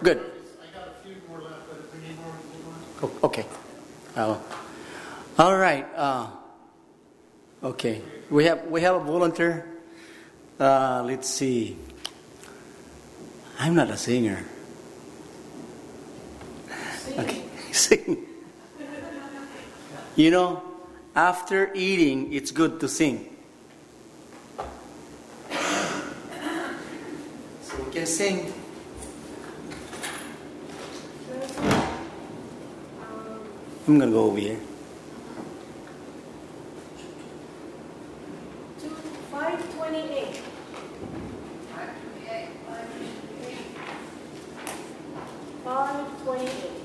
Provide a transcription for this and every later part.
Good. I got a few more left, but if we need more, we'll do Okay. All right. Okay. We have a volunteer. Let's see. I'm not a singer. Okay. Sing. You know, after eating, it's good to sing. So we can sing. I'm gonna go over here. 528. 528.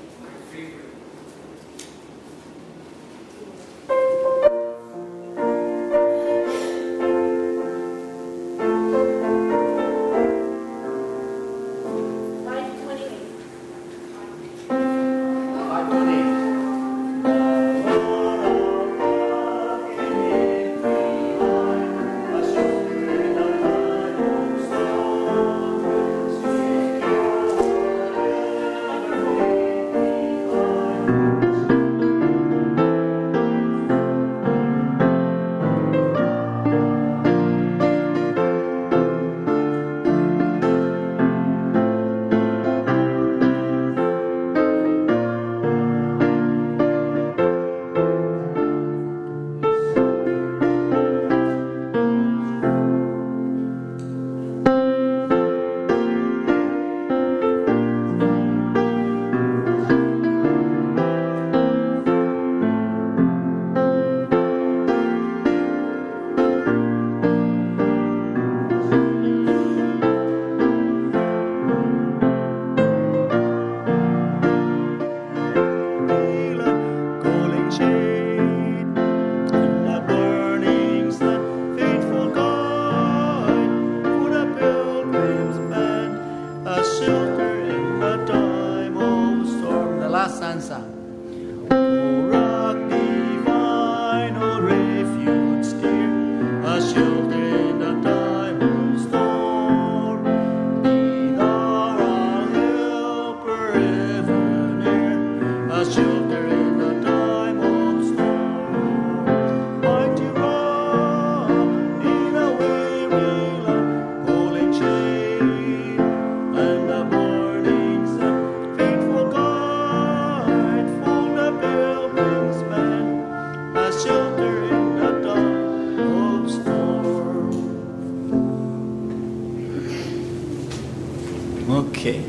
Okay.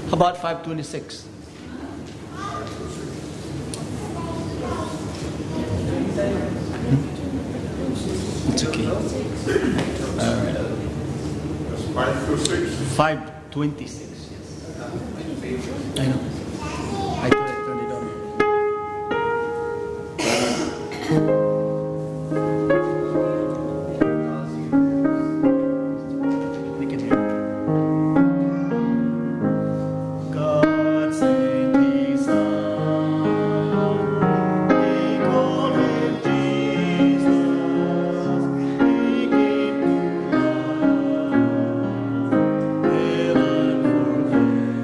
How about 526? It's okay. All right. 526. 526. I know. I turned it on. We can hear. God sent His Son. He called Him Jesus. He came to love, heal and forgive.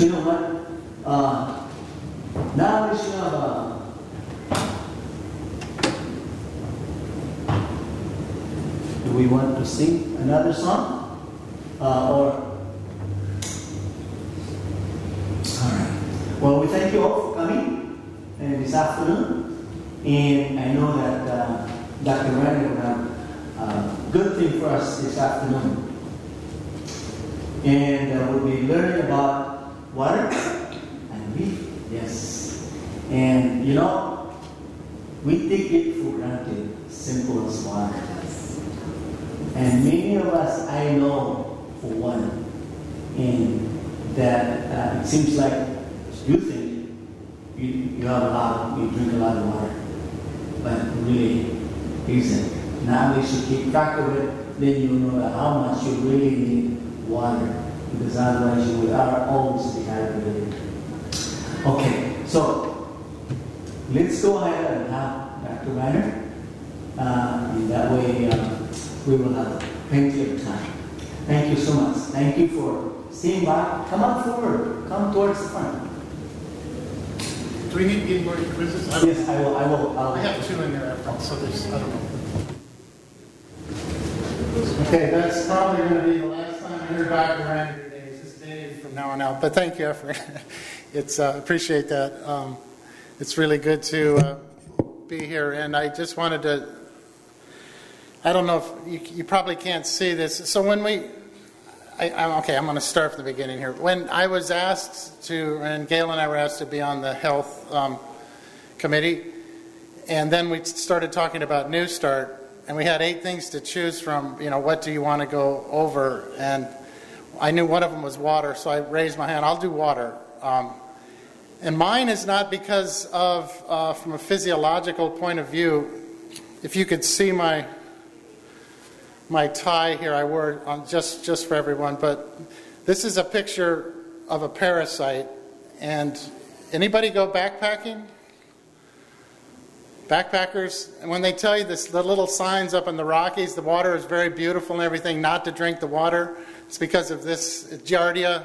you know what? Now we should have do we want to sing another song? Or all right. Well, we thank you all for coming this afternoon. And I know that Dr. Randy will have a good thing for us this afternoon. And we'll be learning about water and beef. Yes. And you know, we take it for granted, simple as water. And many of us, I know for one, and that it seems like you think you have you drink a lot of water, but really isn't. Now we should keep track of it, then you know that how much you really need water, because otherwise you are always dehydrated. Okay, so let's go ahead and have Dr. Reiner. In that way, we will have plenty of time. Thank you so much. Thank you for staying back. Come on forward. Come towards the front. Do we need to get more quizzes? Yes, I will. I have two in there, so there's, I don't know. Okay, that's probably going to be the last time I hear Dr. Randy today. It's just Dave from now on out. But thank you, Efren. It's appreciate that. It's really good to be here. And I just wanted to, I don't know if you probably can't see this. So when I'm going to start from the beginning here. When I was asked to, and Gail and I were asked to be on the health committee, and then we started talking about Newstart, and we had 8 things to choose from. You know, what do you want to go over? And I knew one of them was water, so I raised my hand. I'll do water. And mine is not because of, from a physiological point of view. If you could see my tie here, I wore it on just for everyone, but this is a picture of a parasite. And anybody go backpacking? Backpackers, and when they tell you this, the little signs up in the Rockies, the water is very beautiful and everything, not to drink the water, it's because of this giardia.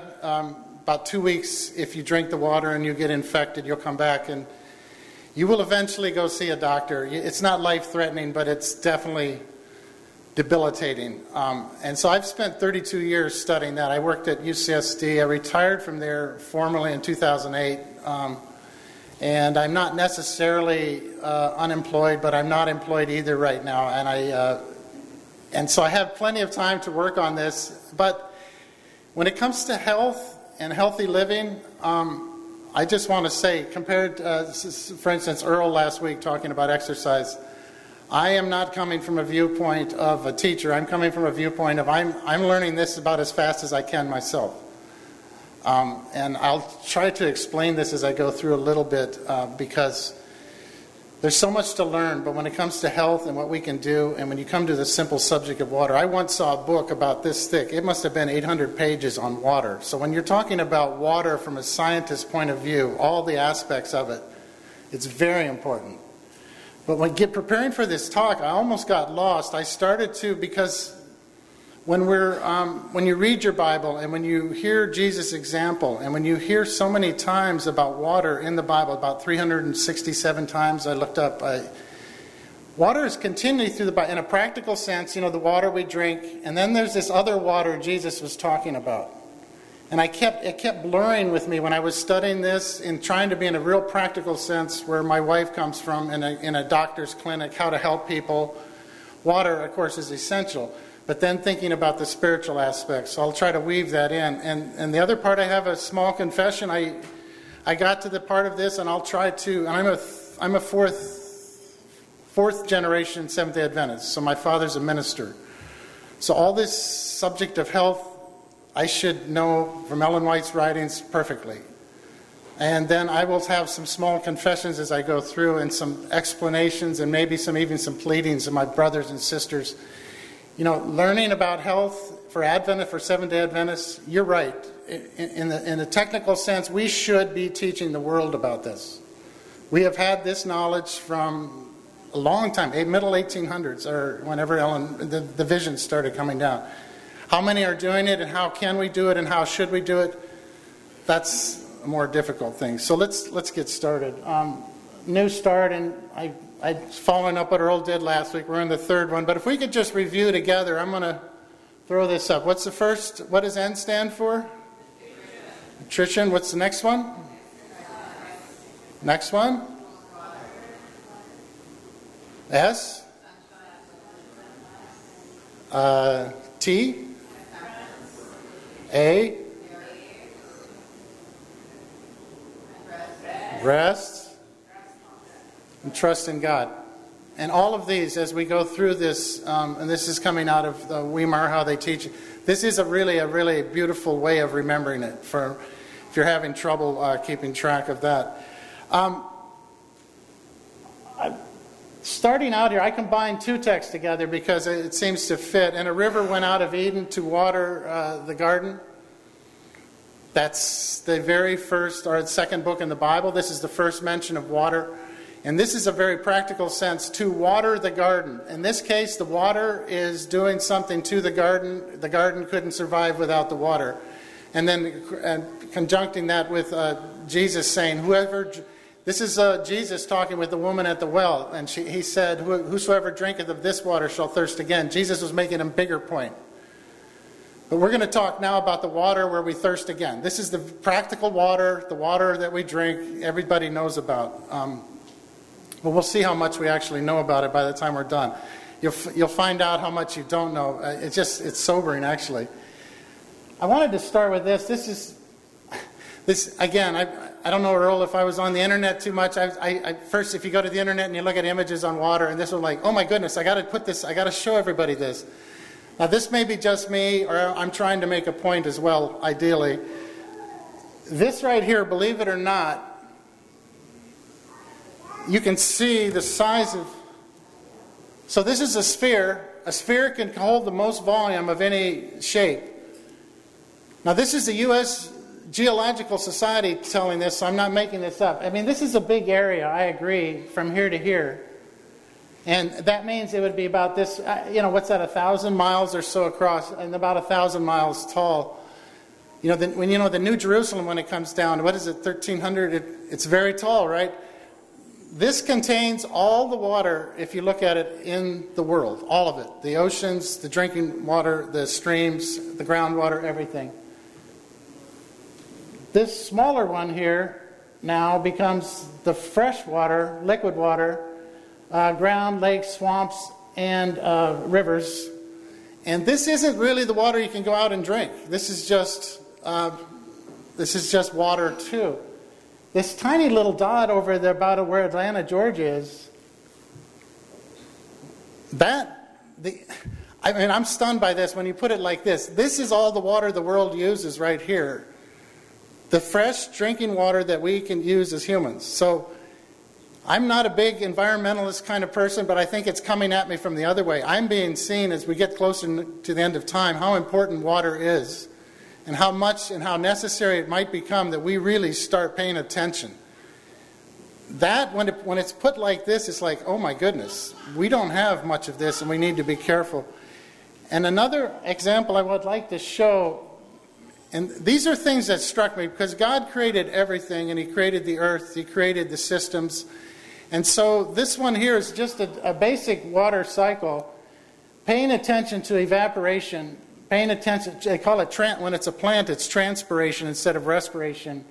About 2 weeks, if you drink the water and you get infected, you'll come back and you will eventually go see a doctor. It's not life-threatening, but it's definitely debilitating. And so I've spent 32 years studying that. I worked at UCSD. I retired from there formally in 2008. And I'm not necessarily unemployed, but I'm not employed either right now. And so I have plenty of time to work on this. But when it comes to health and healthy living, I just want to say, compared to, for instance, Earl last week talking about exercise, I am not coming from a viewpoint of a teacher. I'm coming from a viewpoint of I'm learning this about as fast as I can myself. And I'll try to explain this as I go through a little bit because there's so much to learn. But when it comes to health and what we can do, and when you come to the simple subject of water, I once saw a book about this thick. It must have been 800 pages on water. So when you're talking about water from a scientist's point of view, all the aspects of it, it's very important. But when preparing for this talk, I almost got lost. I started to, because when you read your Bible and when you hear Jesus' example and when you hear so many times about water in the Bible, about 367 times I looked up, water is continually through the Bible. In a practical sense, you know, the water we drink, and then there's this other water Jesus was talking about. And it kept blurring with me when I was studying this and trying to be in a real practical sense where my wife comes from in a doctor's clinic, how to help people. Water, of course, is essential. But then thinking about the spiritual aspects. So I'll try to weave that in. And the other part, I have a small confession. I got to the part of this, and I'll try to, and I'm a fourth generation Seventh-day Adventist. So my father's a minister. So all this subject of health, I should know from Ellen White's writings perfectly. And then I will have some small confessions as I go through and some explanations and maybe even some pleadings of my brothers and sisters. You know, learning about health for Adventists, for Seventh-day Adventists, you're right. In the technical sense, we should be teaching the world about this. We have had this knowledge from a long time, middle 1800s, or whenever the visions started coming down. How many are doing it, and how can we do it, and how should we do it? that's a more difficult thing. So let's get started. New start, and I following up what Earl did last week. We're in the third one, but if we could just review together, I'm going to throw this up. What's the first? What does N stand for? Nutrition. What's the next one? Next one? S? T? A? Rest? And trust in God. And all of these, as we go through this, and this is coming out of the Weimar, how they teach it, this is a really beautiful way of remembering it for if you're having trouble keeping track of that. Starting out here, I combined two texts together because it seems to fit. And a river went out of Eden to water the garden. That's the very first or second book in the Bible. This is the first mention of water. And this is a very practical sense, to water the garden. In this case, the water is doing something to the garden. The garden couldn't survive without the water. And then conjuncting that with Jesus saying, this is Jesus talking with the woman at the well. And he said, whosoever drinketh of this water shall thirst again. Jesus was making a bigger point. But we're going to talk now about the water where we thirst again. This is the practical water, the water that we drink, everybody knows about. But we'll see how much we actually know about it by the time we're done. You'll find out how much you don't know. It's sobering, actually. I wanted to start with this. This again, I don't know, Earl, if I was on the internet too much. First, if you go to the internet and you look at images on water, and this was like, oh my goodness, I got to show everybody this. Now, this may be just me, or I'm trying to make a point as well, ideally. This right here, believe it or not, you can see the size of... So this is a sphere. A sphere can hold the most volume of any shape. Now, this is the U.S. Geological Society telling this, so I'm not making this up. I mean, this is a big area, I agree, from here to here. And that means it would be about this, what's that, 1,000 miles or so across, and about 1,000 miles tall. The New Jerusalem, when it comes down, what is it, 1,300? It's very tall, right? This contains all the water, if you look at it, in the world. All of it. The oceans, the drinking water, the streams, the groundwater, everything. This smaller one here now becomes the fresh water, liquid water, ground, lakes, swamps, and rivers. And this isn't really the water you can go out and drink. This is just water too. This tiny little dot over there about where Atlanta, Georgia is, I'm stunned by this when you put it like this. This is all the water the world uses right here. The fresh drinking water that we can use as humans. So I'm not a big environmentalist kind of person, but I think it's coming at me from the other way. I'm being seen as we get closer to the end of time how important water is. And how much and how necessary it might become that we really start paying attention. That, when it's put like this, it's like, oh my goodness, we don't have much of this and we need to be careful. And another example I would like to show, and these are things that struck me because God created everything and He created the earth, He created the systems. And so this one here is just a basic water cycle, paying attention to evaporation. Paying attention, they call it, when it's a plant, it's transpiration instead of respiration.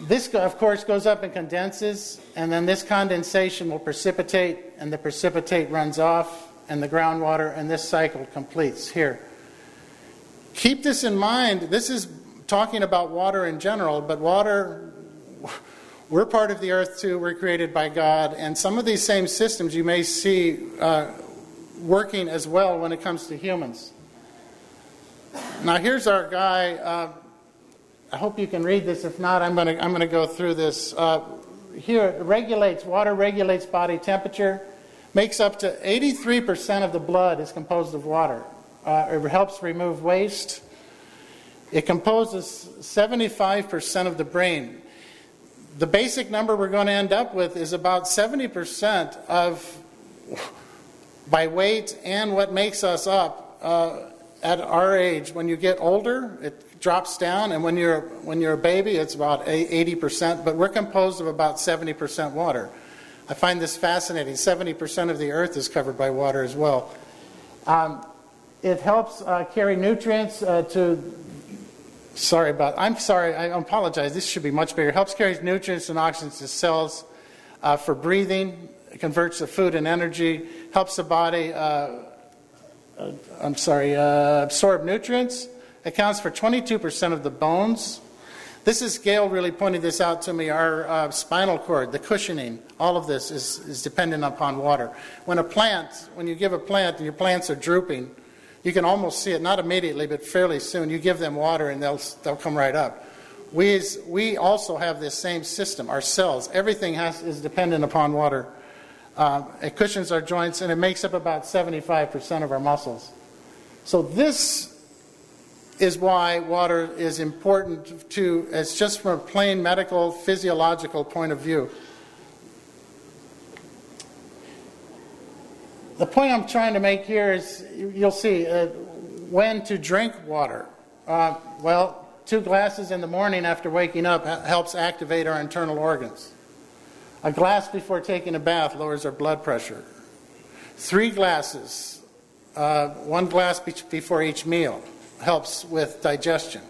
This, of course, goes up and condenses, and then this condensation will precipitate, and the precipitate runs off, and the groundwater, and this cycle completes here. Keep this in mind. This is talking about water in general, but water, we're part of the earth too. We're created by God, and some of these same systems you may see working as well when it comes to humans. Now here's our guy. I hope you can read this. If not, I'm going to go through this. Here, water regulates body temperature, makes up to 83% of the blood is composed of water. It helps remove waste. It composes 75% of the brain. The basic number we're going to end up with is about 70% of, by weight and what makes us up, at our age, when you get older, it drops down, and when you're a baby, it's about 80%, but we're composed of about 70% water. I find this fascinating. 70% of the earth is covered by water as well. It helps carry nutrients I apologize. This should be much bigger. It helps carry nutrients and oxygen to cells for breathing. It converts the food and energy. Helps the body absorb nutrients. Accounts for 22% of the bones. This is, Gail really pointed this out to me, our spinal cord, the cushioning, all of this is dependent upon water. When you give a plant and your plants are drooping, you can almost see it, not immediately, but fairly soon. You give them water and they'll come right up. We also have this same system, our cells. Everything is dependent upon water. It cushions our joints, and it makes up about 75% of our muscles. So this is why water is important it's just from a plain medical, physiological point of view. The point I'm trying to make here is, you'll see, when to drink water. 2 glasses in the morning after waking up helps activate our internal organs. A glass before taking a bath lowers our blood pressure. 3 glasses, 1 glass before each meal, helps with digestion.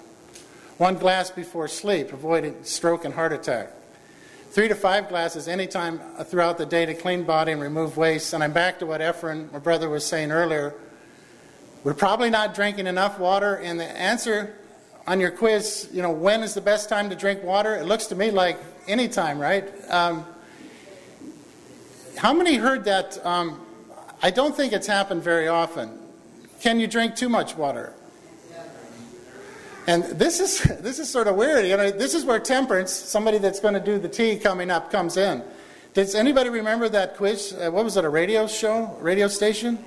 1 glass before sleep, avoiding stroke and heart attack. 3 to 5 glasses anytime throughout the day to clean body and remove waste. And I'm back to what Efren, my brother, was saying earlier. We're probably not drinking enough water, and the answer on your quiz, when is the best time to drink water? It looks to me like any time, right? How many heard that? I don't think it's happened very often. Can you drink too much water? And this is sort of weird. This is where temperance, somebody that's going to do the tea coming up, comes in. Does anybody remember that quiz? What was it, a radio station?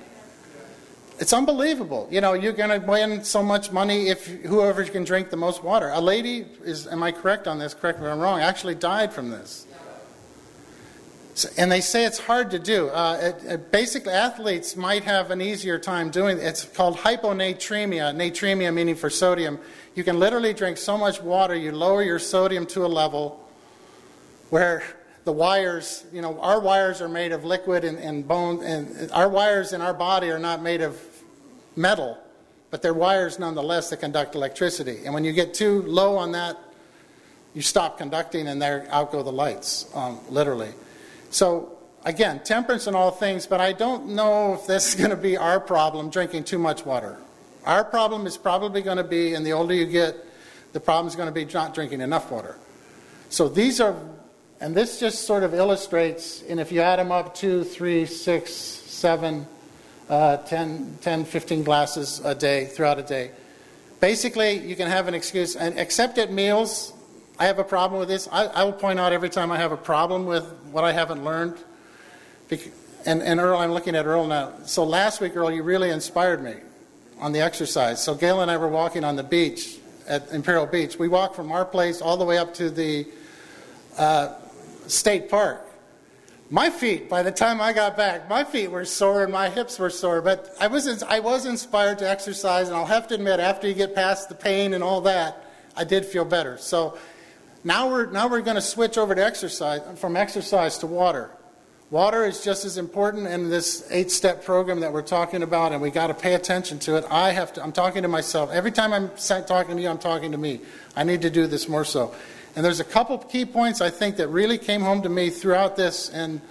It's unbelievable. You're going to win so much money if whoever can drink the most water. A lady am I correct on this? Correct me if I'm wrong, actually died from this. And they say it's hard to do. Basically, athletes might have an easier time doing it. It's called hyponatremia, natremia meaning for sodium. You can literally drink so much water, you lower your sodium to a level where the wires, our wires are made of liquid and bone, and our wires in our body are not made of metal, but they're wires nonetheless that conduct electricity. And when you get too low on that, you stop conducting, and there out go the lights, literally. So, again, temperance in all things, but I don't know if this is going to be our problem, drinking too much water. Our problem is probably going to be, and the older you get, the problem is going to be not drinking enough water. So these are, and this just sort of illustrates, and if you add them up, 2, 3, 6, 7, 10, 15 glasses a day, throughout a day. Basically, you can have an excuse, and except at meals. I have a problem with this. I will point out every time I have a problem with what I haven't learned. And Earl, I'm looking at Earl now. So last week, Earl, you really inspired me on the exercise. So Gail and I were walking on the beach at Imperial Beach. We walked from our place all the way up to the state park. My feet, by the time I got back, my feet were sore and my hips were sore. But I was inspired to exercise, and I'll have to admit, after you get past the pain and all that, I did feel better. So now we're going to switch over to exercise, from exercise to water. Water is just as important in this 8-step program that we're talking about, and we got to pay attention to it. I'm talking to myself. Every time I'm talking to you, I'm talking to me. I need to do this more so. And there's a couple key points I think that really came home to me throughout this, and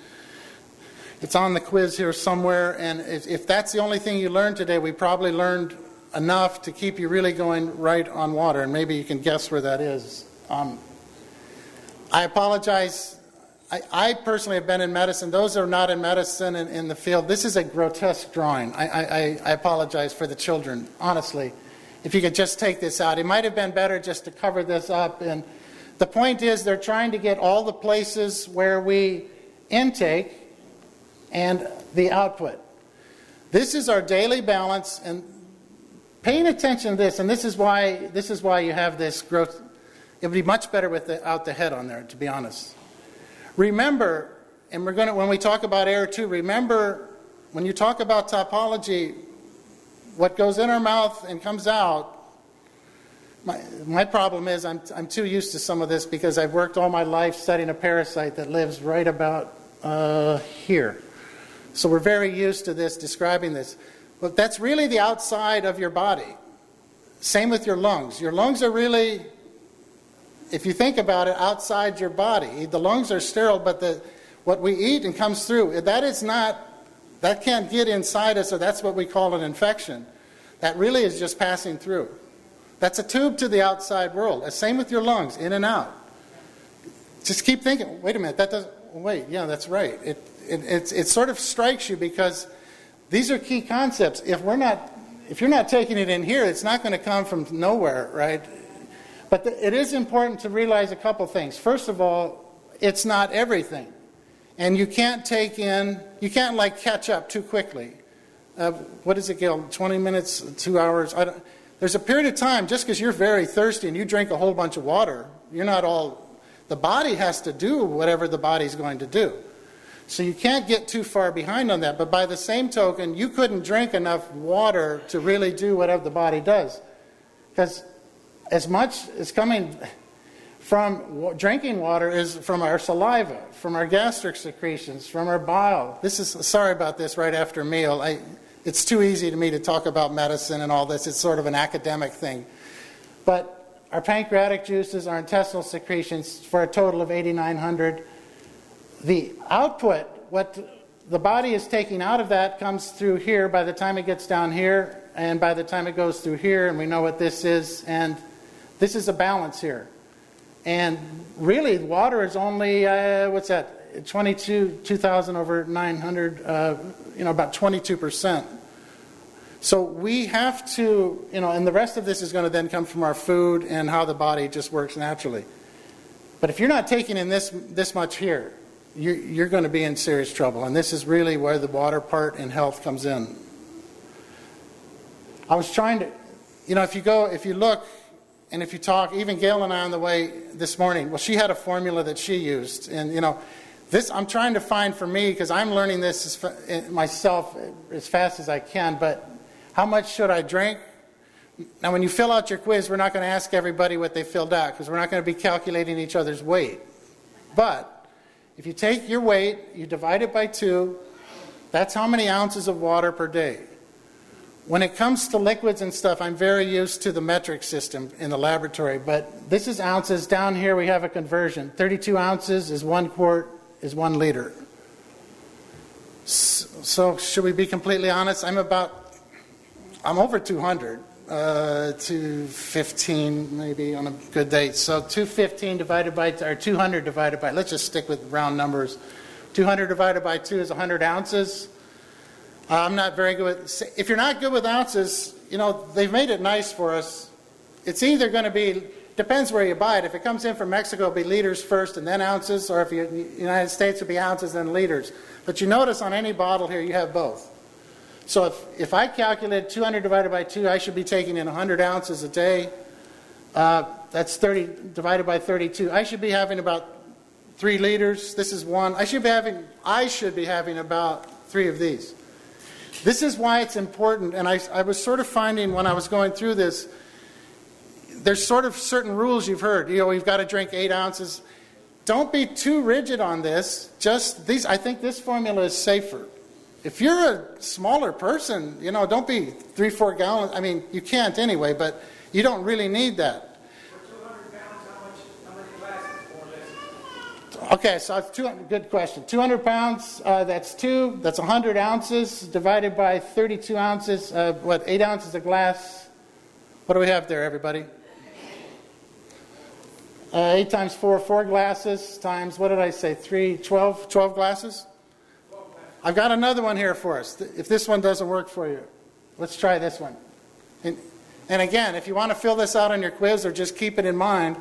it's on the quiz here somewhere. And if that's the only thing you learned today, we probably learned enough to keep you really going right on water, and maybe you can guess where that is. I apologize. I personally have been in medicine. Those that are not in medicine and in the field, this is a grotesque drawing. I apologize for the children, honestly. If you could just take this out. It might have been better just to cover this up. And the point is, they're trying to get all the places where we intake and the output. This is our daily balance, and paying attention to this, and this is why you have this growth. It would be much better without the head on there, to be honest. Remember, and when we talk about air too, remember when you talk about topology, what goes in our mouth and comes out, my problem is I'm too used to some of this because I've worked all my life studying a parasite that lives right about here. So we're very used to this, describing this. But that's really the outside of your body. Same with your lungs. Your lungs are really, if you think about it, outside your body. The lungs are sterile, but what we eat and comes through, that can't get inside us, so that's what we call an infection. That really is just passing through. That's a tube to the outside world. Same with your lungs, in and out. Just keep thinking, wait a minute, yeah, that's right. It sort of strikes you because these are key concepts. If you're not taking it in here, it's not going to come from nowhere, right? But it is important to realize a couple things. First of all, it's not everything. And you can't like catch up too quickly. What is it, Gil? 20 minutes, 2 hours? There's a period of time, just because you're very thirsty and you drink a whole bunch of water, the body has to do whatever the body's going to do. So you can't get too far behind on that. But by the same token, you couldn't drink enough water to really do whatever the body does. Because as much as coming from drinking water is from our saliva, from our gastric secretions, from our bile. Sorry about this right after a meal. It's too easy to me to talk about medicine and all this. It's sort of an academic thing. But our pancreatic juices, our intestinal secretions, for a total of 8,900. The output, what the body is taking out of that, comes through here by the time it gets down here, and by the time it goes through here, and we know what this is, and this is a balance here. And really, water is only, 2,000 over 900, about 22%. So we have to, and the rest of this is going to then come from our food and how the body just works naturally. But if you're not taking in this much here, you're going to be in serious trouble. And this is really where the water part in health comes in. I was trying to, if you look, and if you talk, even Gail and I on the way this morning, well, she had a formula that she used. And, this I'm trying to find for me, because I'm learning this myself as fast as I can, but how much should I drink? Now, when you fill out your quiz, we're not going to ask everybody what they filled out, because we're not going to be calculating each other's weight. But if you take your weight, you divide it by 2, that's how many ounces of water per day. When it comes to liquids and stuff, I'm very used to the metric system in the laboratory, but this is ounces. Down here we have a conversion. 32 ounces is 1 quart, is 1 liter. So should we be completely honest? I'm over 200, 215 maybe on a good day. So 215 divided by, or 200 divided by, let's just stick with round numbers. 200 divided by 2 is 100 ounces. I'm not very good with, if you're not good with ounces, they've made it nice for us. It's either going to be, depends where you buy it. If it comes in from Mexico, it'll be liters first and then ounces, or if you're in the United States, it'll be ounces and liters. But you notice on any bottle here, you have both. So if I calculate 200 divided by 2, I should be taking in 100 ounces a day. That's 30 divided by 32. I should be having about 3 liters. This is 1. I should be having about 3 of these. This is why it's important, and I was sort of finding when I was going through this, there's sort of certain rules you've heard. We've got to drink 8 ounces. Don't be too rigid on this. Just these. I think this formula is safer. If you're a smaller person, don't be 3-4 gallons. I mean, you can't anyway, but you don't really need that. For 200 pounds, how many glasses, more or less? Okay, so it's good question. 200 pounds, that's 2. That's 100 ounces divided by 32 ounces. 8 ounces a glass. What do we have there, everybody? 8 times 4, 4 glasses times, what did I say, 3, 12 glasses? I've got another one here for us. If this one doesn't work for you, let's try this one. And again, if you want to fill this out on your quiz or just keep it in mind,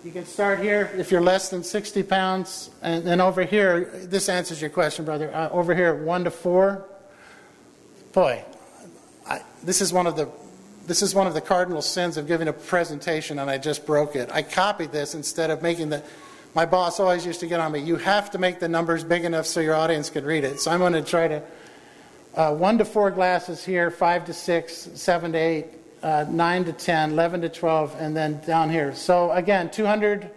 you can start here if you're less than 60 pounds. And then over here, this answers your question, brother. Over here, 1 to 4. Boy, this is one of the cardinal sins of giving a presentation, and I just broke it. I copied this instead of making my boss always used to get on me. You have to make the numbers big enough so your audience could read it. So I'm going to try to 1 to 4 glasses here, 5 to 6, 7 to 8, 9 to 10, 11 to 12, and then down here. So again, 200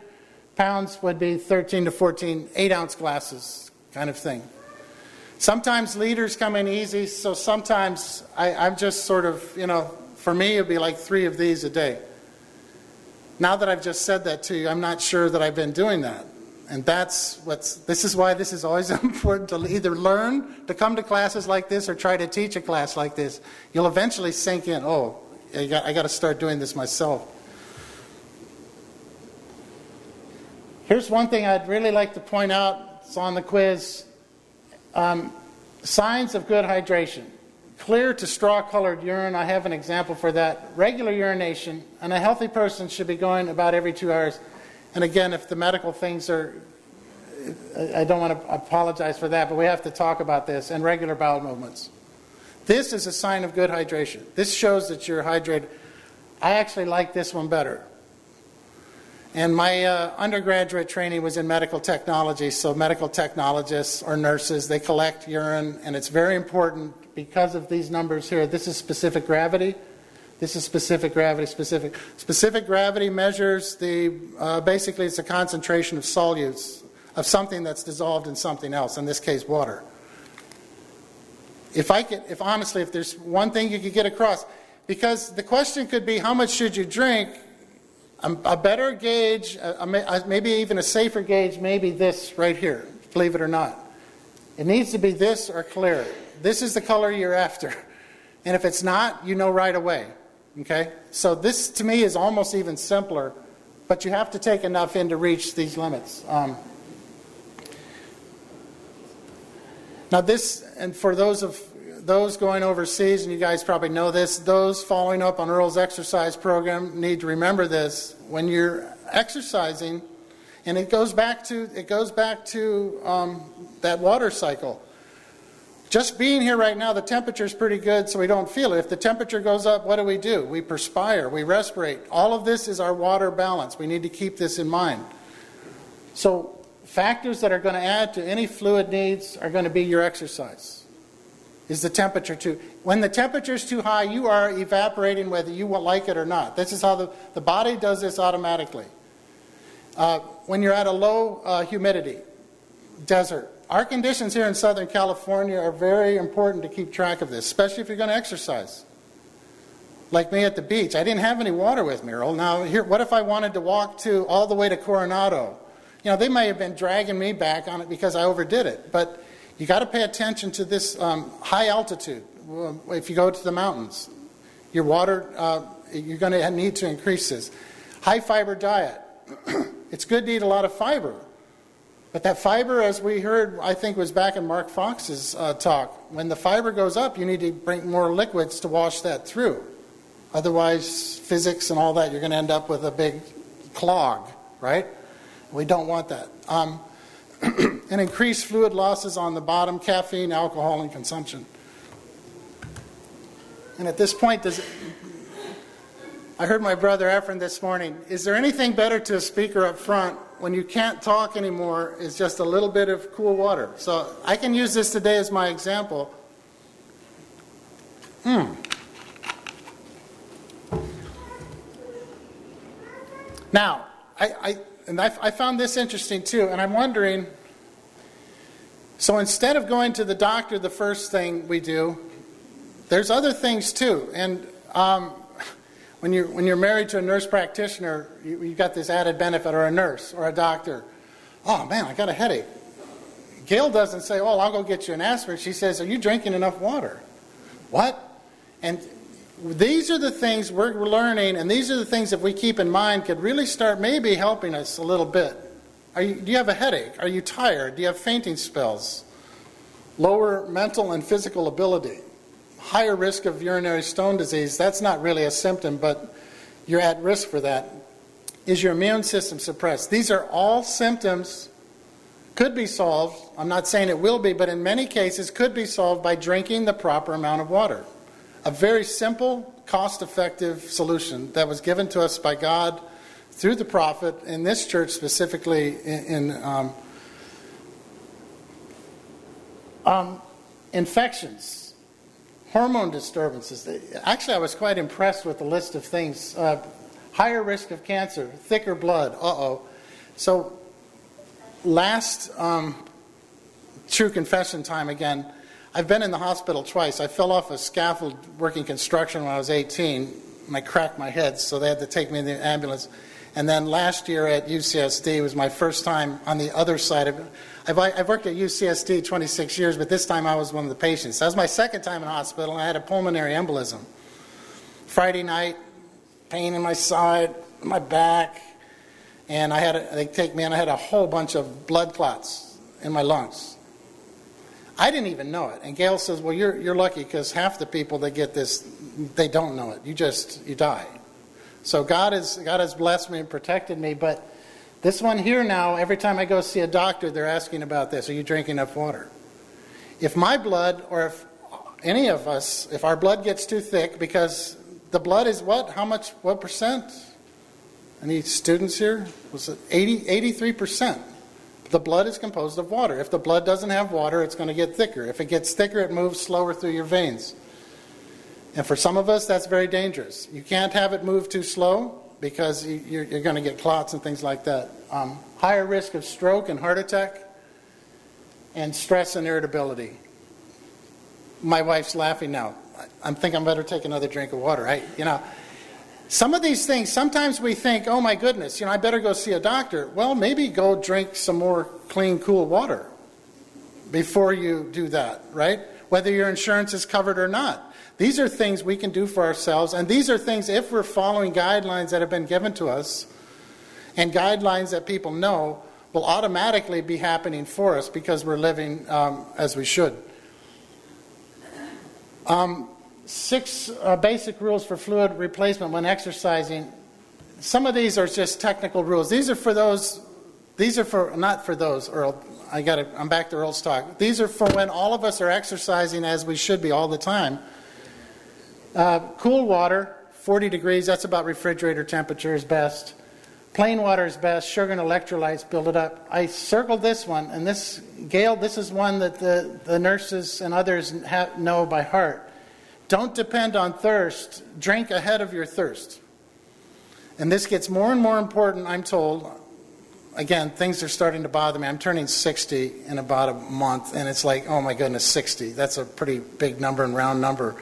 pounds would be 13 to 14 8-ounce glasses kind of thing. Sometimes liters come in easy, so sometimes I'm just sort of, for me it would be like 3 of these a day. Now that I've just said that to you, I'm not sure that I've been doing that. And this is why this is always important to either learn to come to classes like this or try to teach a class like this. You'll eventually sink in, I got to start doing this myself. Here's one thing I'd really like to point out. It's on the quiz. Signs of good hydration. Clear to straw-colored urine. I have an example for that. Regular urination. And a healthy person should be going about every 2 hours. And again, if the medical things are, I don't want to apologize for that, but we have to talk about this. And regular bowel movements. This is a sign of good hydration. This shows that you're hydrated. I actually like this one better. And my undergraduate training was in medical technology, so medical technologists or nurses, they collect urine, and it's very important because of these numbers here. This is specific gravity. This is specific gravity, specific. Specific gravity measures basically it's a concentration of solutes, of something that's dissolved in something else, in this case water. If there's one thing you could get across, because the question could be how much should you drink? A better gauge, maybe even a safer gauge, may be this right here, believe it or not. It needs to be this or clear. This is the color you're after. And if it's not, you know right away. Okay? So this, to me, is almost even simpler, but you have to take enough in to reach these limits. Now this, and for those going overseas, and you guys probably know this, those following up on Earl's exercise program need to remember this. When you're exercising, and it goes back to that water cycle. Just being here right now, the temperature is pretty good, so we don't feel it. If the temperature goes up, what do? We perspire, we respirate. All of this is our water balance. We need to keep this in mind. So factors that are going to add to any fluid needs are going to be your exercise. Is the temperature too? When the temperature is too high, you are evaporating whether you like it or not. This is how the body does this automatically. When you're at a low humidity, desert. Our conditions here in Southern California are very important to keep track of this, especially if you're going to exercise. Like me at the beach. I didn't have any water with me, Earl. Now, here, what if I wanted to walk all the way to Coronado? They may have been dragging me back on it because I overdid it. But you got to pay attention to this high altitude. If you go to the mountains, your water, you're going to need to increase this. High fiber diet. It's good to eat a lot of fiber. But that fiber, as we heard, I think was back in Mark Fox's talk, when the fiber goes up, you need to bring more liquids to wash that through. Otherwise, physics and all that, you're going to end up with a big clog, right? We don't want that. And increased fluid losses on the bottom, caffeine, alcohol, and consumption. And at this point, I heard my brother Efren this morning, is there anything better to a speaker up front when you can't talk anymore is just a little bit of cool water? So I can use this today as my example. Now, I found this interesting too, and I'm wondering, so instead of going to the doctor, the first thing we do, there's other things too. And when you're married to a nurse practitioner, you got this added benefit, or a nurse or a doctor. Oh man, I got a headache. Gail doesn't say, "Oh, I'll go get you an aspirin." She says, "Are you drinking enough water?" What? And these are the things we're learning, and these are the things, if we keep in mind, could really start maybe helping us a little bit. Do you have a headache? Are you tired? Do you have fainting spells? Lower mental and physical ability. Higher risk of urinary stone disease. That's not really a symptom, but you're at risk for that. Is your immune system suppressed? These are all symptoms, could be solved. I'm not saying it will be, but in many cases could be solved by drinking the proper amount of water. A very simple, cost-effective solution that was given to us by God through the prophet, in this church specifically, in infections. Hormone disturbances. Actually, I was quite impressed with the list of things. Higher risk of cancer, thicker blood. So last true confession time again. I've been in the hospital twice. I fell off a scaffold working construction when I was 18. I cracked my head, so they had to take me in the ambulance. And then last year at UCSD was my first time on the other side of it. I've worked at UCSD 26 years, but this time I was one of the patients. That was my second time in hospital, and I had a pulmonary embolism. Friday night, pain in my side, my back, and they take me, and I had a whole bunch of blood clots in my lungs. I didn't even know it. And Gail says, well, you're lucky because half the people that get this, they don't know it. You die. So God has blessed me and protected me. But this one here now, every time I go see a doctor, they're asking about this. Are you drinking enough water? If my blood, or if any of us, if our blood gets too thick, because the blood is what? How much? What percent? Any students here? Was it 83%? The blood is composed of water. If the blood doesn't have water, it's going to get thicker. If it gets thicker, it moves slower through your veins. And for some of us, that's very dangerous. You can't have it move too slow because you're going to get clots and things like that. Higher risk of stroke and heart attack, and stress and irritability. My wife's laughing now. I think I better take another drink of water. Some of these things, sometimes we think, oh my goodness, I better go see a doctor. Well, maybe go drink some more clean, cool water before you do that, right? Whether your insurance is covered or not. These are things we can do for ourselves, and these are things, if we're following guidelines that have been given to us, and guidelines that people know, will automatically be happening for us because we're living as we should. 6 basic rules for fluid replacement when exercising. Some of these are just technical rules. These are for those. These are for not for those. Earl, I'm back to Earl's talk. These are for when all of us are exercising as we should be all the time. Cool water, 40 degrees. That's about refrigerator temperature is best. Plain water is best. Sugar and electrolytes build it up. I circled this one, and this, Gail, this is one that the nurses and others know by heart. Don't depend on thirst. Drink ahead of your thirst. And this gets more and more important, I'm told. Again, things are starting to bother me. I'm turning 60 in about a month, and it's like, oh my goodness, 60. That's a pretty big number and round number.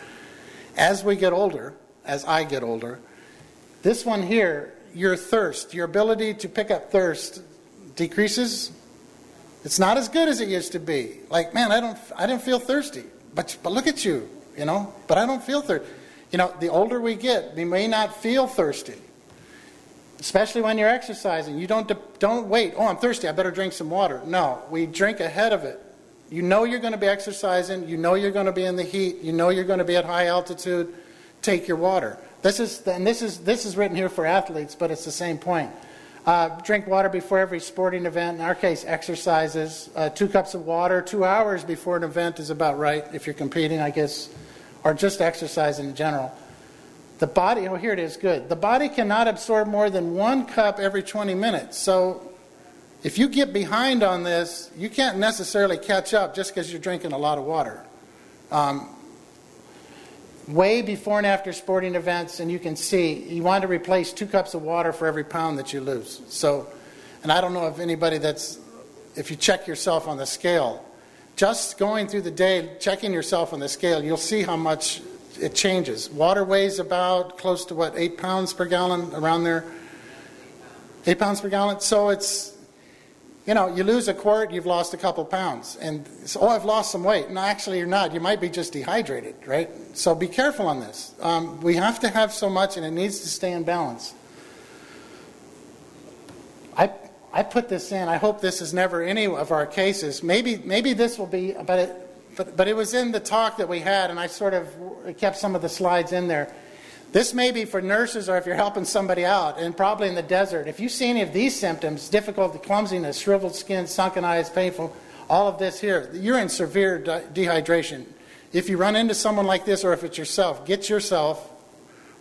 As we get older, as I get older, this one here, your thirst, your ability to pick up thirst decreases. It's not as good as it used to be. Like, man, I didn't feel thirsty. But look at you. But I don't feel thirsty. The older we get, we may not feel thirsty. Especially when you're exercising. You don't wait, oh, I'm thirsty, I better drink some water. No, we drink ahead of it. You know you're going to be exercising, you know you're going to be in the heat, you know you're going to be at high altitude, take your water. This is written here for athletes, but it's the same point. Drink water before every sporting event. In our case, exercises. 2 cups of water, 2 hours before an event is about right if you're competing, I guess, or just exercising in general. The body, here it is, good. The body cannot absorb more than 1 cup every 20 minutes. So if you get behind on this, you can't necessarily catch up just because you're drinking a lot of water. Way before and after sporting events, and you can see, you want to replace 2 cups of water for every pound that you lose. So, and I don't know if anybody if you check yourself on the scale, just going through the day, checking yourself on the scale, you'll see how much it changes. Water weighs about close to 8 pounds per gallon, around there. 8 pounds per gallon. So it's, you lose a quart, you've lost a couple pounds. And so, I've lost some weight. No, actually you're not. You might be just dehydrated, right? So be careful on this. We have to have so much, and it needs to stay in balance. I put this in. I hope this is never any of our cases. Maybe this will be, but it was in the talk that we had, and I sort of kept some of the slides in there. This may be for nurses or if you're helping somebody out, and probably in the desert. If you see any of these symptoms, difficulty, clumsiness, shriveled skin, sunken eyes, painful, all of this here, you're in severe dehydration. If you run into someone like this, or if it's yourself, get yourself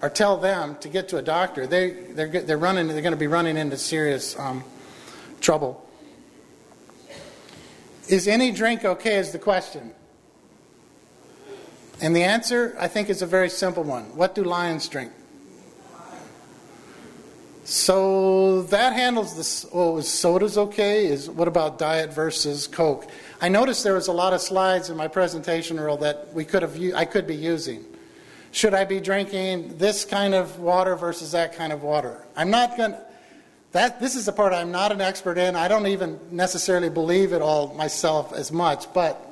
or tell them to get to a doctor. They're going to be running into serious trouble. Is any drink okay is the question. And the answer, I think, is a very simple one. What do lions drink? So that handles this. Oh, is sodas okay? What about diet versus Coke? I noticed there was a lot of slides in my presentation, Earl, that I could be using. Should I be drinking this kind of water versus that kind of water? I'm not going to. This is the part I'm not an expert in. I don't even necessarily believe it all myself as much. But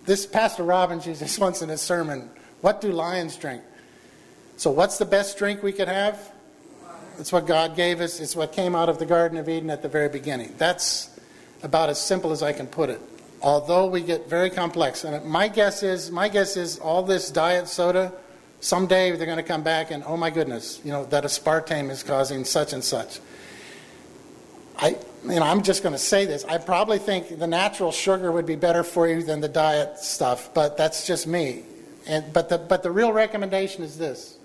this Pastor Robbins used this once in his sermon. What do lions drink? So what's the best drink we could have? It's what God gave us. It's what came out of the Garden of Eden at the very beginning. That's about as simple as I can put it. Although we get very complex. And my guess is all this diet soda, someday they're going to come back and, oh my goodness, that aspartame is causing such and such. I'm just going to say this. I probably think the natural sugar would be better for you than the diet stuff, but that's just me. But the real recommendation is this,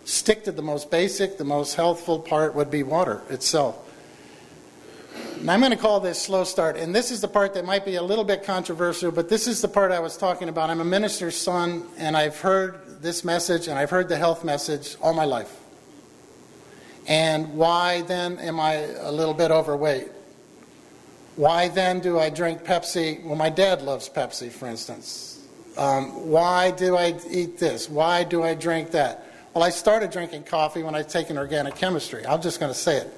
stick to the most basic, the most healthful part would be water itself. And I'm going to call this slow start, and this is the part that might be a little bit controversial, but this is the part I was talking about. I'm a minister's son, and I've heard this message, and I've heard the health message all my life. And why then am I a little bit overweight? Why then do I drink Pepsi? Well, my dad loves Pepsi, for instance. Why do I eat this? Why do I drink that? Well, I started drinking coffee when I was taking organic chemistry. I'm just going to say it.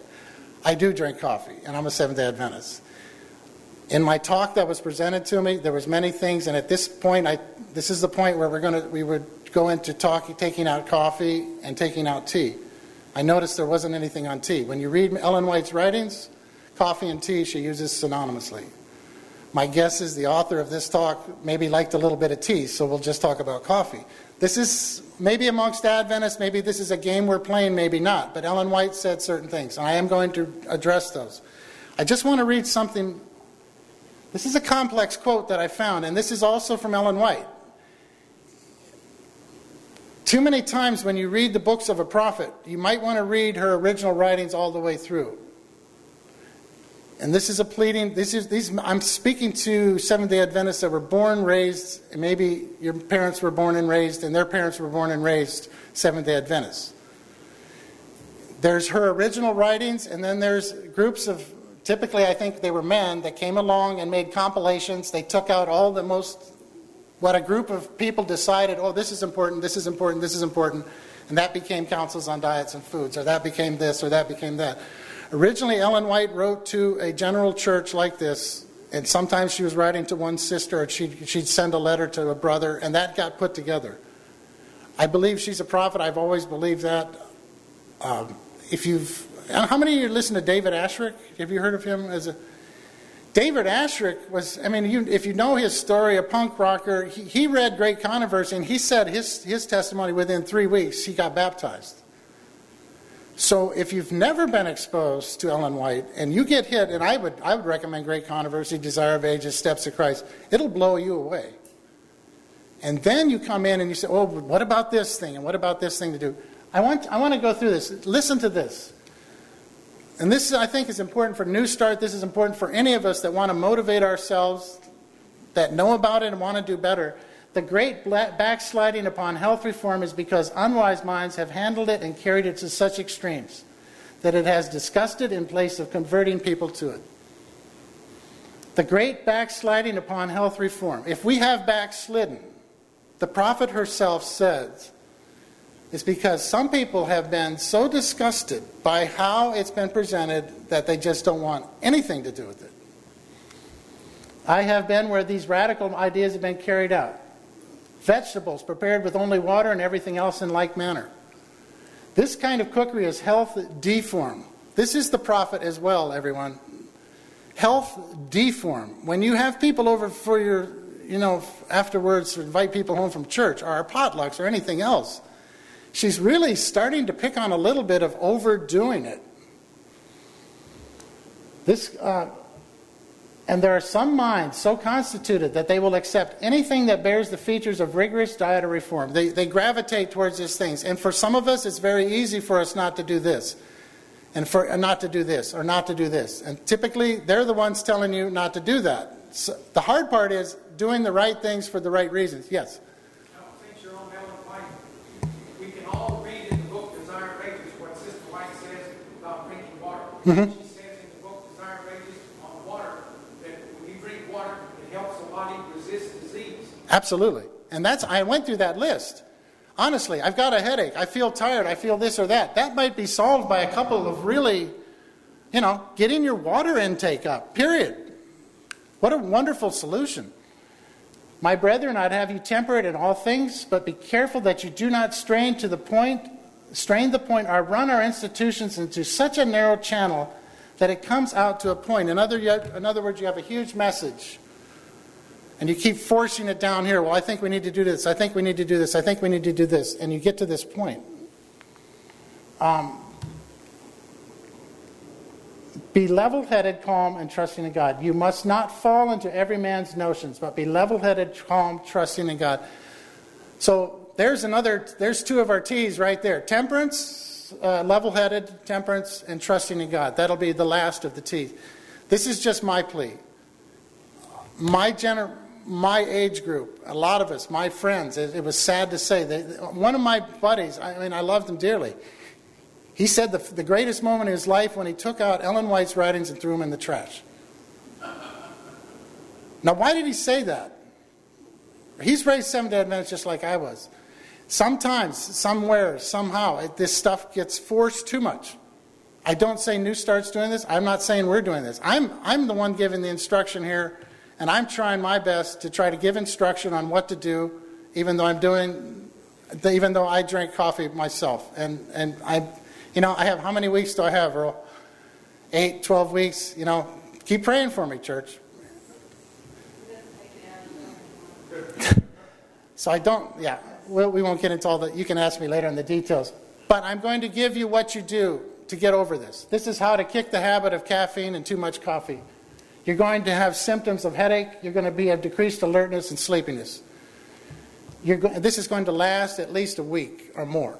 I do drink coffee, and I'm a Seventh-day Adventist. In my talk that was presented to me, there was many things, and at this point, this is the point where we would go into taking out coffee and taking out tea. I noticed there wasn't anything on tea. When you read Ellen White's writings, coffee and tea she uses synonymously. My guess is the author of this talk maybe liked a little bit of tea, so we'll just talk about coffee. This is maybe amongst Adventists, maybe this is a game we're playing, maybe not. But Ellen White said certain things, and I am going to address those. I just want to read something. This is a complex quote that I found, and this is also from Ellen White. Too many times when you read the books of a prophet, you might want to read her original writings all the way through. And this is a pleading. I'm speaking to Seventh-day Adventists that were born, raised, and maybe your parents were born and raised, and their parents were born and raised Seventh-day Adventists. There's her original writings, and then there's groups of, typically I think they were men, that came along and made compilations. They took out all the most, what a group of people decided, oh, this is important, this is important, this is important, and that became counsels on diets and foods, or that became this, or that became that. Originally, Ellen White wrote to a general church like this, and sometimes she was writing to one sister, or she'd send a letter to a brother, and that got put together. I believe she's a prophet. I've always believed that. How many of you listen to David Ashrick? Have you heard of him? David Ashrick was, if you know his story, a punk rocker, he read Great Controversy, and he said his testimony within 3 weeks, he got baptized. So if you've never been exposed to Ellen White and you get hit, and I would recommend Great Controversy, Desire of Ages, Steps of Christ, it'll blow you away. And then you come in and you say, oh, what about this thing? And what about this thing to do? I want to go through this. Listen to this. And this, I think, is important for Newstart. This is important for any of us that want to motivate ourselves, that know about it and want to do better. The great backsliding upon health reform is because unwise minds have handled it and carried it to such extremes that it has disgusted in place of converting people to it. The great backsliding upon health reform. If we have backslidden, the prophet herself says, it's because some people have been so disgusted by how it's been presented that they just don't want anything to do with it. I have been where these radical ideas have been carried out. Vegetables prepared with only water and everything else in like manner. This kind of cookery is health deform. This is the prophet as well, everyone. Health deform. When you have people over for your, afterwards invite people home from church or our potlucks or anything else, she's really starting to pick on a little bit of overdoing it. And there are some minds so constituted that they will accept anything that bears the features of rigorous dietary reform. They gravitate towards these things. And for some of us, it's very easy for us not to do this, and not to do this, or not to do this. And typically, they're the ones telling you not to do that. So the hard part is doing the right things for the right reasons. Yes? Now, since you're on Ellen White, we can all read in the book Desire of Ages what Sister White says about drinking water. She says in the book Desire of Ages on water that when you drink water, it helps the body resist disease. Absolutely. And I went through that list. Honestly, I've got a headache. I feel tired. I feel this or that. That might be solved by a couple of really, getting your water intake up, period. What a wonderful solution. My brethren, I'd have you temperate in all things, but be careful that you do not strain the point, or run our institutions into such a narrow channel that it comes out to a point. In other words, you have a huge message. And you keep forcing it down here. Well, I think we need to do this. I think we need to do this. I think we need to do this. And you get to this point. Be level-headed, calm, and trusting in God. You must not fall into every man's notions, but be level-headed, calm, trusting in God. So there's two of our T's right there. Temperance, level-headed, temperance, and trusting in God. That'll be the last of the T's. This is just my plea. My age group, a lot of us, my friends, it was sad to say, one of my buddies, I loved him dearly, he said the greatest moment in his life when he took out Ellen White's writings and threw them in the trash. Now, why did he say that? He's raised Seventh-day Adventist just like I was. Sometimes, somewhere, somehow, this stuff gets forced too much. I don't say Newstart's doing this. I'm not saying we're doing this. I'm the one giving the instruction here. And I'm trying my best to try to give instruction on what to do, even though I drink coffee myself. And I have, how many weeks do I have, Earl? 8, 12 weeks. Keep praying for me, church. So I don't, we won't get into all that. You can ask me later on the details. But I'm going to give you what you do to get over this. This is how to kick the habit of caffeine and too much coffee. You're going to have symptoms of headache. You're going to have decreased alertness and sleepiness. This is going to last at least a week or more.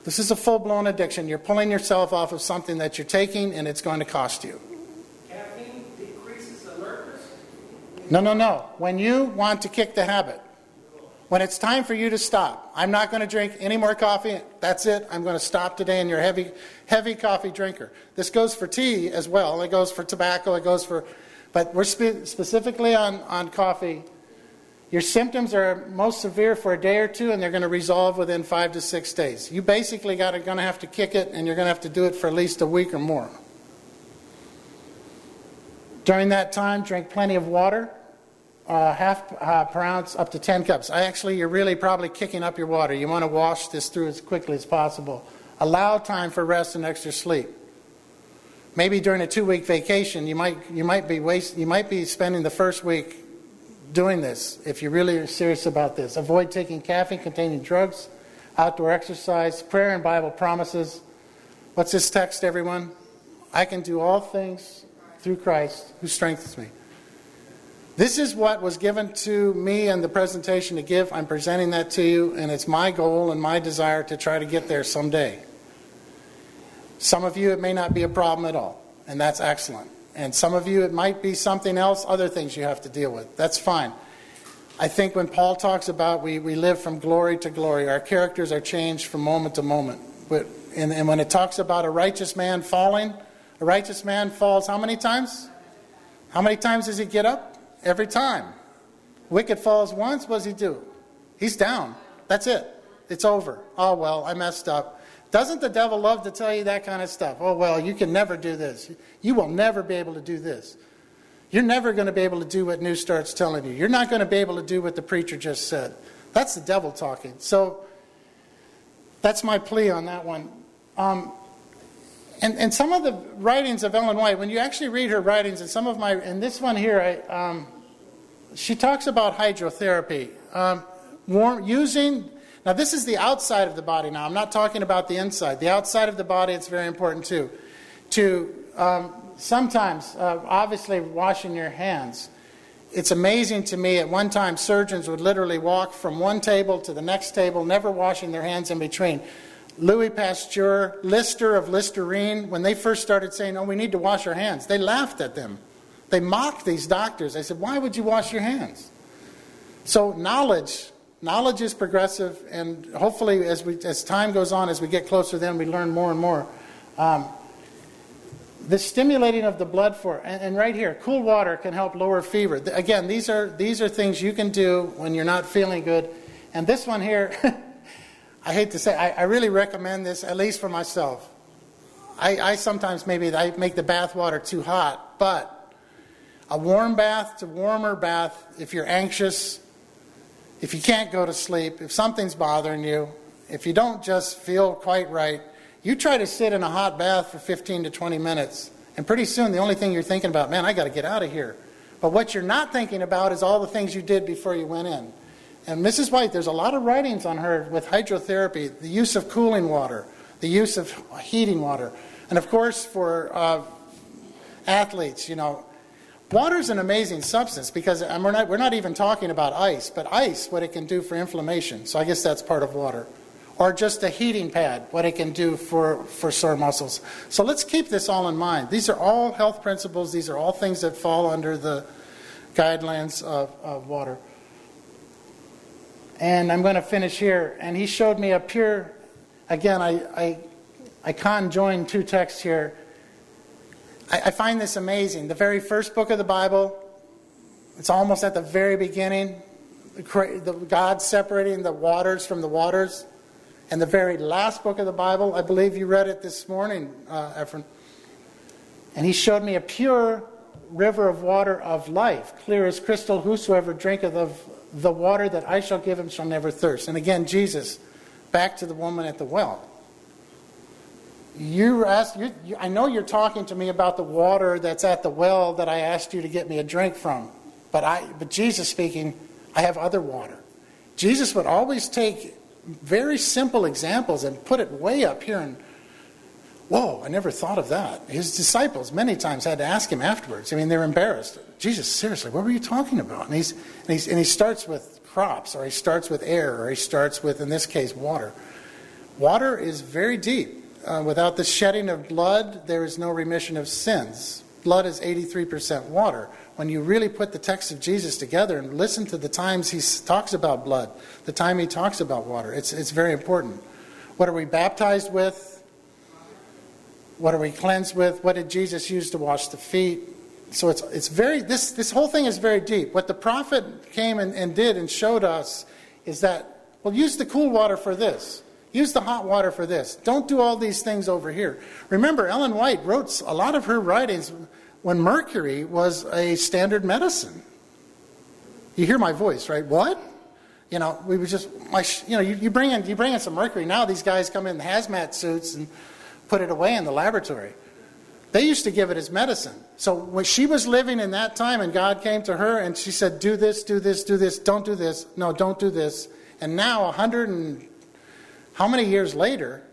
This is a full-blown addiction. You're pulling yourself off of something that you're taking, and it's going to cost you. Caffeine decreases alertness? No. When you want to kick the habit, when it's time for you to stop, I'm not going to drink any more coffee. That's it. I'm going to stop today, and you're a heavy coffee drinker. This goes for tea as well. It goes for tobacco. But we're specifically on coffee. Your symptoms are most severe for a day or two, and they're going to resolve within 5 to 6 days. You basically going to have to kick it, and you're going to have to do it for at least a week or more. During that time, drink plenty of water. Half per ounce up to 10 cups. You're really probably kicking up your water. You want to wash this through as quickly as possible. Allow time for rest and extra sleep. Maybe during a 2-week vacation, you might be spending the first week doing this if you're really serious about this. Avoid taking caffeine-containing drugs, outdoor exercise, prayer and Bible promises. What's this text, everyone? I can do all things through Christ who strengthens me. This is what was given to me in the presentation to give. I'm presenting that to you, and it's my goal and my desire to try to get there someday. Some of you, it may not be a problem at all, and that's excellent. And some of you, it might be something else, other things you have to deal with. That's fine. I think when Paul talks about we live from glory to glory, our characters are changed from moment to moment. And when it talks about a righteous man falling, a righteous man falls how many times? How many times does he get up? Every time. Wicked falls once, what does he do? He's down. That's it. It's over. Oh, well, I messed up. Doesn't the devil love to tell you that kind of stuff? Oh, well, you can never do this. You will never be able to do this. You're never going to be able to do what Newstart's telling you. You're not going to be able to do what the preacher just said. That's the devil talking. So that's my plea on that one. And some of the writings of Ellen White, when you actually read her writings, and this one here, she talks about hydrotherapy. Now this is the outside of the body now. I'm not talking about the inside. The outside of the body, it's very important too. Sometimes, obviously, washing your hands. It's amazing to me, at one time, surgeons would literally walk from one table to the next table, never washing their hands in between. Louis Pasteur, Lister of Listerine, when they first started saying, we need to wash our hands, they laughed at them. They mocked these doctors. They said, why would you wash your hands? So knowledge is progressive, and hopefully as time goes on, as we get closer, then we learn more and more. The stimulating of the blood and right here, cool water can help lower fever. Again, these are things you can do when you're not feeling good. And this one here, I hate to say, I really recommend this, at least for myself. I sometimes I make the bath water too hot, but a warm bath to warmer bath, if you're anxious, if you can't go to sleep, if something's bothering you, if you don't just feel quite right, you try to sit in a hot bath for 15 to 20 minutes, and pretty soon the only thing you're thinking about, man, I got to get out of here. But what you're not thinking about is all the things you did before you went in. And Mrs. White, there's a lot of writings on her with hydrotherapy, the use of cooling water, the use of heating water. And of course, for athletes, water's an amazing substance because we're not even talking about ice, but ice, what it can do for inflammation. So I guess that's part of water. Or just a heating pad, what it can do for sore muscles. So let's keep this all in mind. These are all health principles. These are all things that fall under the guidelines of water. And I'm going to finish here. And he showed me a pure, again, I conjoined two texts here. I find this amazing. The very first book of the Bible, it's almost at the very beginning, God separating the waters from the waters. And the very last book of the Bible, I believe you read it this morning, Ephraim. And he showed me a pure river of water of life, clear as crystal. Whosoever drinketh of the water that I shall give him shall never thirst. And again, Jesus, back to the woman at the well. I know you're talking to me about the water that's at the well that I asked you to get me a drink from. But Jesus speaking, I have other water. Jesus would always take very simple examples and put it way up here and, whoa, I never thought of that. His disciples many times had to ask him afterwards. I mean, they're embarrassed. Jesus, seriously, what were you talking about? And he starts with crops, or he starts with air, or he starts with, in this case, water. Water is very deep. Without the shedding of blood, there is no remission of sins. Blood is 83% water. When you really put the text of Jesus together and listen to the times he talks about blood, the time he talks about water, it's very important. What are we baptized with? What are we cleansed with? What did Jesus use to wash the feet? So it's very, this whole thing is very deep. What the prophet came and did and showed us is that, well, use the cool water for this. Use the hot water for this. Don't do all these things over here. Remember, Ellen White wrote a lot of her writings when mercury was a standard medicine. You hear my voice, right? What? We would just, you bring in some mercury. Now these guys come in hazmat suits and put it away in the laboratory. They used to give it as medicine. So when she was living in that time and God came to her and she said, do this, do this, do this, don't do this, no, don't do this. And now 100 and how many years later,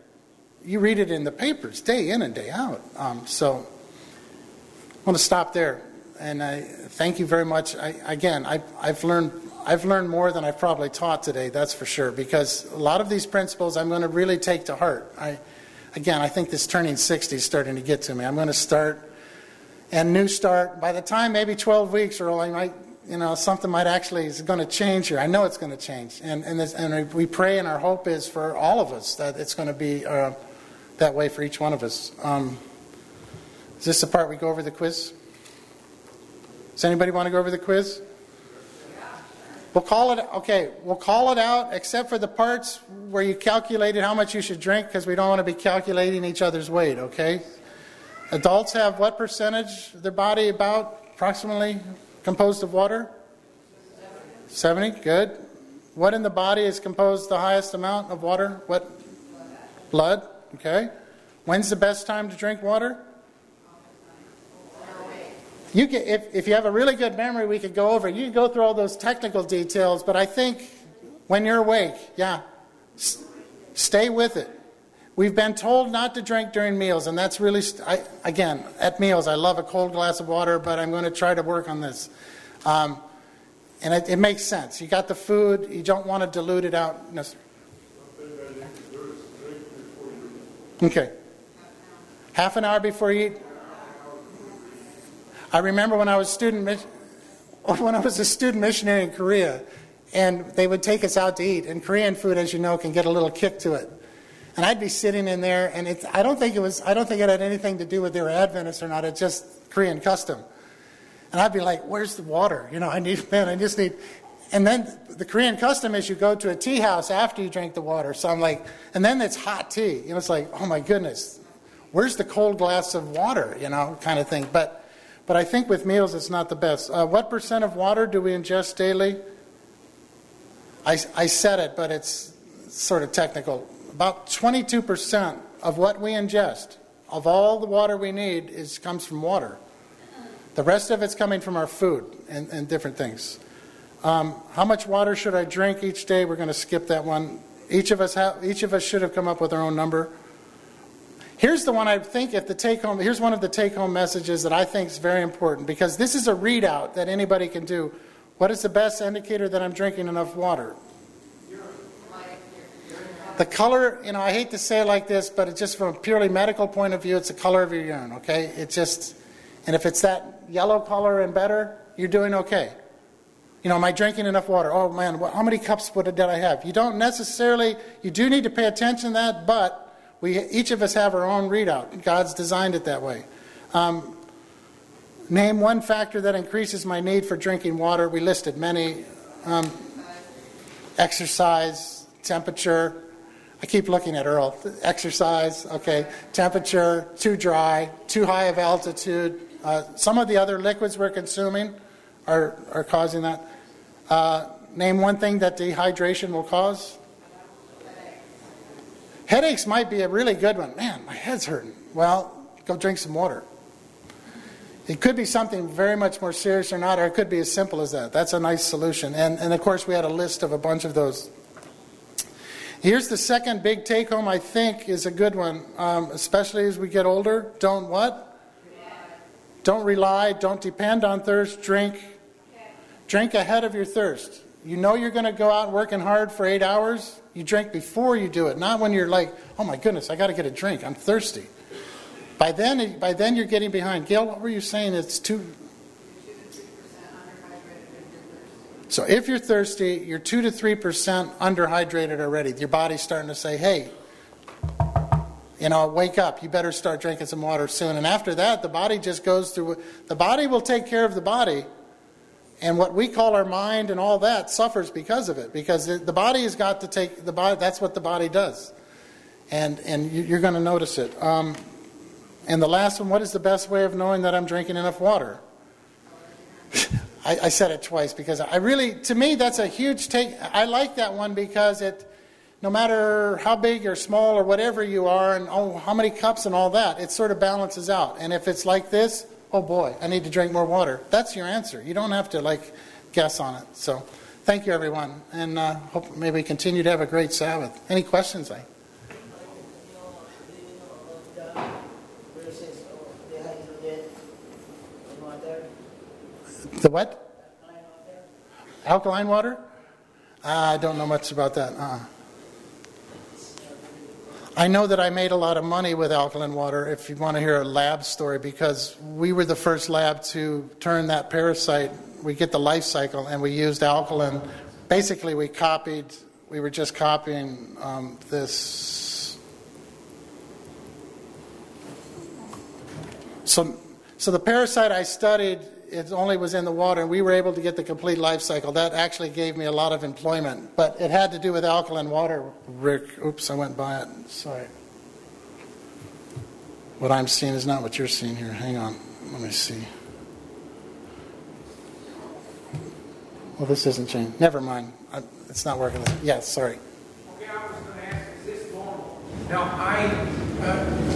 you read it in the papers, day in and day out. So I want to stop there. And I thank you very much. I've learned more than I've probably taught today, that's for sure. Because a lot of these principles I'm going to really take to heart. I think this turning 60 is starting to get to me. I'm going to start and Newstart. By the time maybe 12 weeks or I might, something might actually is going to change here. I know it's going to change. And we pray, and our hope is for all of us that it's going to be that way for each one of us. Is this the part we go over the quiz? Does anybody want to go over the quiz? We'll call it out, except for the parts where you calculated how much you should drink, because we don't want to be calculating each other's weight, okay? Adults have what percentage of their body approximately composed of water? 70, good. What in the body is composed the highest amount of water? What? Blood, okay. When's the best time to drink water? If you have a really good memory, we could go over it. You can go through all those technical details, but I think when you're awake, stay with it. We've been told not to drink during meals, and that's really, at meals, I love a cold glass of water, but I'm going to try to work on this. And it makes sense. You got the food, you don't want to dilute it out. No. Okay. Half an hour before you eat? I remember when I was a student missionary in Korea, and they would take us out to eat. And Korean food, as you know, can get a little kick to it. And I'd be sitting in there, and I don't think it had anything to do with they were Adventists or not. It's just Korean custom. And I'd be like, "Where's the water? I just need." And then the Korean custom is you go to a tea house after you drink the water. So I'm like, and then it's hot tea. It's like, oh my goodness, where's the cold glass of water? Kind of thing. But I think with meals it's not the best. What percent of water do we ingest daily? I said it, but it's sort of technical. About 22% of what we ingest, of all the water we need, comes from water. The rest of it's coming from our food and different things. How much water should I drink each day? We're going to skip that one. Each of us should have come up with our own number. Here's the one I think here's one of the take-home messages that I think is very important, because this is a readout that anybody can do. What is the best indicator that I'm drinking enough water? The color, I hate to say it like this, but it's just from a purely medical point of view, it's the color of your urine, okay? And if it's that yellow color and better, you're doing okay. Am I drinking enough water? Oh man, how many cups did I have? You do need to pay attention to that, but each of us have our own readout. God's designed it that way. Name one factor that increases my need for drinking water. We listed many. Exercise, temperature. I keep looking at Earl. Exercise, okay. Temperature, too dry, too high of altitude. Some of the other liquids we're consuming are causing that. Name one thing that dehydration will cause. Headaches might be a really good one. Man, my head's hurting. Well, go drink some water. It could be something very much more serious or not, or it could be as simple as that. That's a nice solution. And of course, we had a list of a bunch of those. Here's the second big take-home I think is a good one, especially as we get older. Don't what? Don't rely, don't depend on thirst, drink. Drink ahead of your thirst. You're going to go out working hard for 8 hours. You drink before you do it, not when you're like, oh my goodness, I got to get a drink. I'm thirsty. By then you're getting behind. Gail, what were you saying? It's too. So if you're thirsty, you're 2 to 3% underhydrated already. Your body's starting to say, hey, wake up. You better start drinking some water soon. And after that, the body just goes through. The body will take care of the body. And what we call our mind and all that suffers because of it. Because the body has got to take the body. That's what the body does. And you're going to notice it. And the last one, what is the best way of knowing that I'm drinking enough water? I said it twice because to me, that's a huge take. I like that one because no matter how big or small or whatever you are and how many cups and all that, it sort of balances out. And if it's like this, oh boy, I need to drink more water. That's your answer. You don't have to guess on it. So thank you, everyone. And hope maybe continue to have a great Sabbath. Any questions? The what? Alkaline water? I don't know much about that. I know that I made a lot of money with alkaline water, if you want to hear a lab story, because we were the first lab to turn that parasite. We get the life cycle, and we used alkaline. Basically, we were just copying this. So the parasite I studied, it only was in the water, and we were able to get the complete life cycle. That actually gave me a lot of employment, but it had to do with alkaline water. Rick, oops, I went by it. Sorry. What I'm seeing is not what you're seeing here. Hang on, let me see. Well, this isn't changing. Never mind. It's not working. Yes, sorry. Okay, I was going to ask, is this normal? Now, I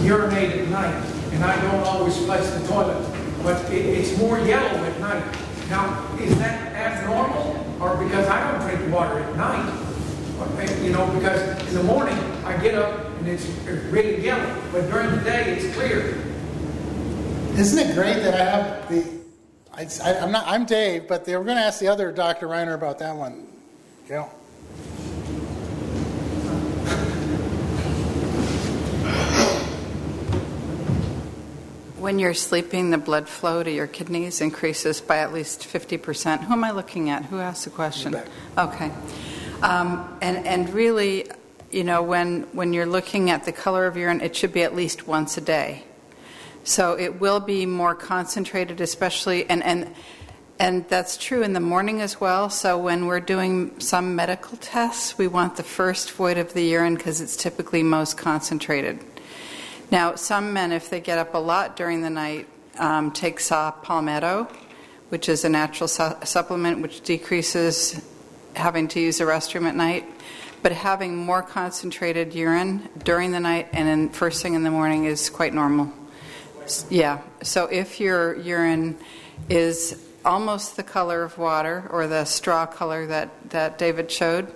urinate at night, and I don't always flush the toilet. But it's more yellow at night. Now, is that abnormal? Or because I don't drink water at night? Because in the morning I get up and it's really yellow. But during the day it's clear. Isn't it great that I have I'm Dave, but we're going to ask the other Dr. Reiner about that one. Gail. when you're sleeping, the blood flow to your kidneys increases by at least 50%. Who am I looking at? Who asked the question? Okay. And really, when you're looking at the color of urine, it should be at least once a day. So it will be more concentrated, especially, and that's true in the morning as well. So when we're doing some medical tests, we want the first void of the urine because it's typically most concentrated. Now, some men, if they get up a lot during the night, take saw palmetto, which is a natural supplement which decreases having to use the restroom at night. But having more concentrated urine during the night and then first thing in the morning is quite normal. Yeah. So if your urine is almost the color of water or the straw color that David showed,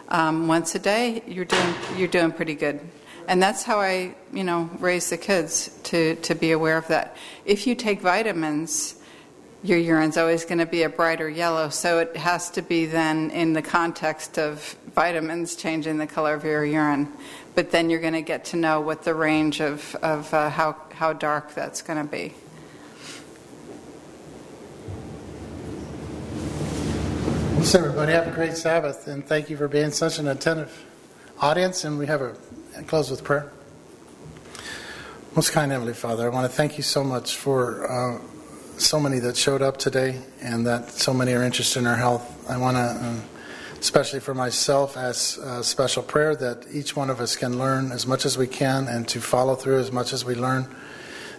once a day, you're doing pretty good. And that's how I, raise the kids to be aware of that. If you take vitamins, your urine's always going to be a brighter yellow, so it has to be then in the context of vitamins changing the color of your urine. But then you're going to get to know what the range of how dark that's going to be. So everybody have a great Sabbath, and thank you for being such an attentive audience. And we have a close with prayer. Most kind Heavenly Father, I want to thank you so much for so many that showed up today, and that so many are interested in our health. I want to, especially for myself, ask a special prayer that each one of us can learn as much as we can, and to follow through as much as we learn.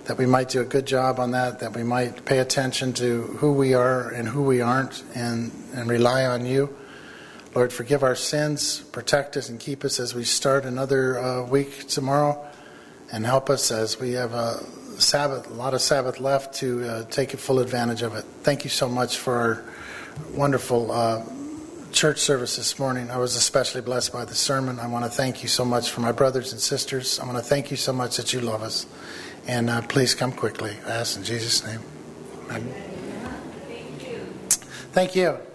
That we might do a good job on that we might pay attention to who we are and who we aren't, and rely on you. Lord, forgive our sins, protect us and keep us as we start another week tomorrow, and help us as we have a lot of Sabbath left to take full advantage of it. Thank you so much for our wonderful church service this morning. I was especially blessed by the sermon. I want to thank you so much for my brothers and sisters. I want to thank you so much that you love us. And please come quickly. I ask in Jesus' name. Amen. Thank you. Thank you.